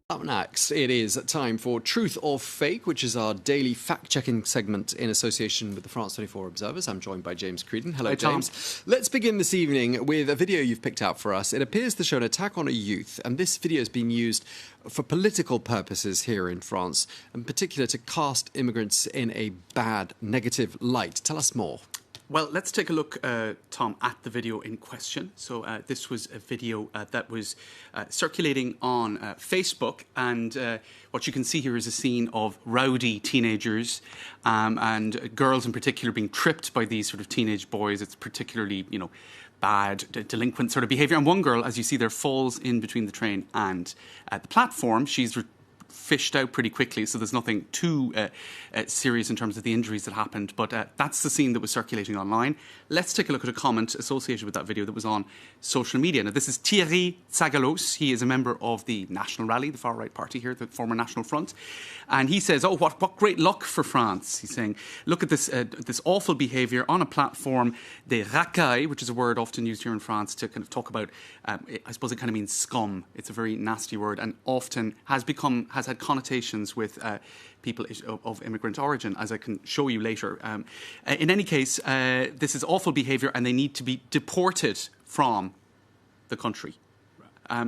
Up next, it is time for Truth or Fake, which is our daily fact-checking segment in association with the France 24 Observers. I'm joined by James Creedon. Hello, Hi, James. Tom. Let's begin this evening with a video you've picked out for us. It appears to show an attack on a youth, and this video is being used for political purposes here in France, in particular to cast immigrants in a bad, negative light. Tell us more. Well, let's take a look, Tom, at the video in question. So this was a video that was circulating on Facebook, and what you can see here is a scene of rowdy teenagers and girls in particular being tripped by these sort of teenage boys. It's particularly, bad, delinquent sort of behaviour. And one girl, as you see there, falls in between the train and the platform. She's fished out pretty quickly, so there's nothing too serious in terms of the injuries that happened, but that's the scene that was circulating online. Let's take a look at a comment associated with that video that was on social media. Now, this is Thierry Tsagalos. He is a member of the National Rally, the far-right party here, the former National Front, and he says, oh, what great luck for France. He's saying, look at this this awful behaviour on a platform, des racailles, which is a word often used here in France to kind of talk about, I suppose it kind of means scum. It's a very nasty word and often has had connotations with people of immigrant origin, as I can show you later. In any case, this is awful behaviour and they need to be deported from the country.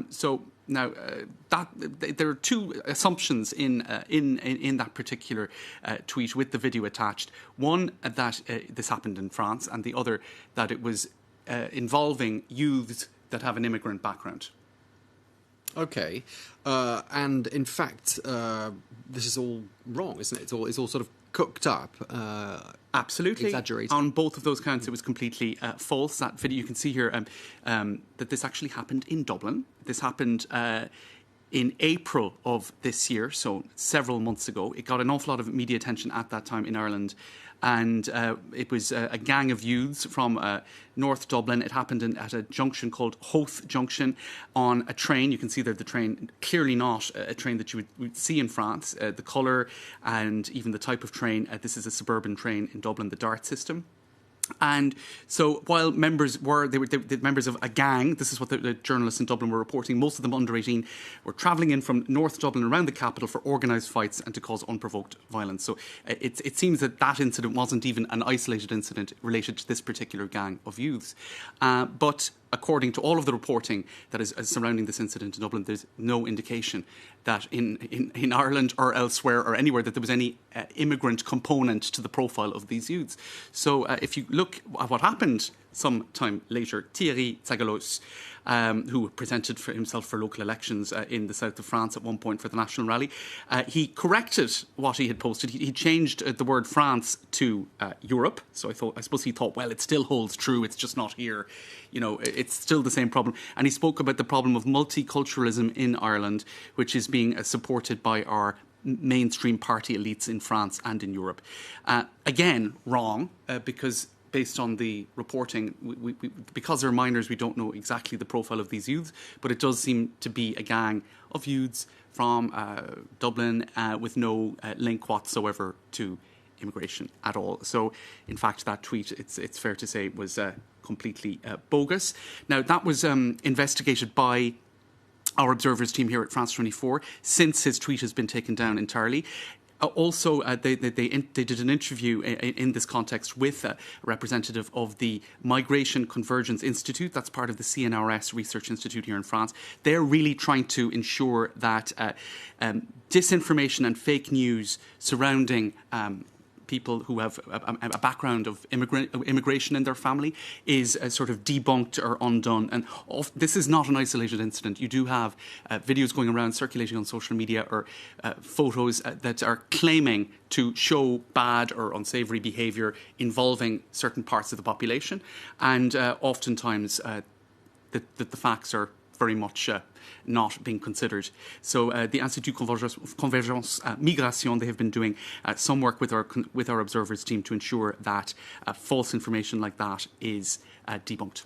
So now, there are two assumptions in that particular tweet with the video attached. One, that this happened in France, and the other, that it was involving youths that have an immigrant background. Okay, and in fact, this is all wrong, isn't it? It's all sort of cooked up. Absolutely. Exaggerated. On both of those counts, it was completely false. That video, you can see here that this actually happened in Dublin. This happened in April of this year, so several months ago. It got an awful lot of media attention at that time in Ireland. And it was a gang of youths from North Dublin. It happened at a junction called Howth Junction on a train. You can see there the train, clearly not a train that you would see in France. The colour and even the type of train. This is a suburban train in Dublin, the DART system. And so while members were members of a gang, this is what the journalists in Dublin were reporting, most of them under 18, were travelling in from North Dublin around the capital for organised fights and to cause unprovoked violence. So it seems that incident wasn't even an isolated incident related to this particular gang of youths. But according to all of the reporting that is surrounding this incident in Dublin, there's no indication that in Ireland or elsewhere or anywhere that there was any immigrant component to the profile of these youths. So if you look at what happened some time later, Thierry Tsagalos, who presented for himself for local elections in the south of France at one point for the National Rally, he corrected what he had posted. He changed the word France to Europe. So I suppose he thought, well, it still holds true. It's just not here. It's still the same problem. And he spoke about the problem of multiculturalism in Ireland, which is being supported by our mainstream party elites in France and in Europe. Again, wrong, because based on the reporting, because they're minors, we don't know exactly the profile of these youths, but it does seem to be a gang of youths from Dublin with no link whatsoever to immigration at all. So, in fact, that tweet, it's fair to say, was completely bogus. Now, that was investigated by our observers team here at France 24 since his tweet has been taken down entirely. Also, they did an interview in this context with a representative of the Migration Convergence Institute. That's part of the CNRS Research Institute here in France. They're really trying to ensure that disinformation and fake news surrounding people who have a background of immigration in their family is sort of debunked or undone. And this is not an isolated incident. You do have videos going around circulating on social media or photos that are claiming to show bad or unsavoury behaviour involving certain parts of the population. And oftentimes the facts are very much not being considered. So the Institut Convergence Migration, they have been doing some work with our observers team to ensure that false information like that is debunked.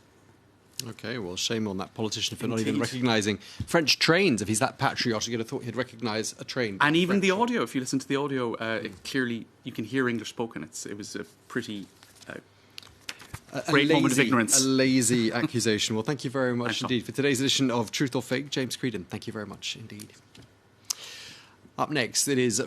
Okay, well, shame on that politician for not even recognising French trains. If he's that patriotic, you'd have thought he'd recognise a train. And even the audio, if you listen to the audio, clearly you can hear English spoken. It was a pretty great moment of ignorance. A lazy accusation. Well, thank you very much indeed for today's edition of Truth or Fake. James Creedon, thank you very much indeed. Up next, it is...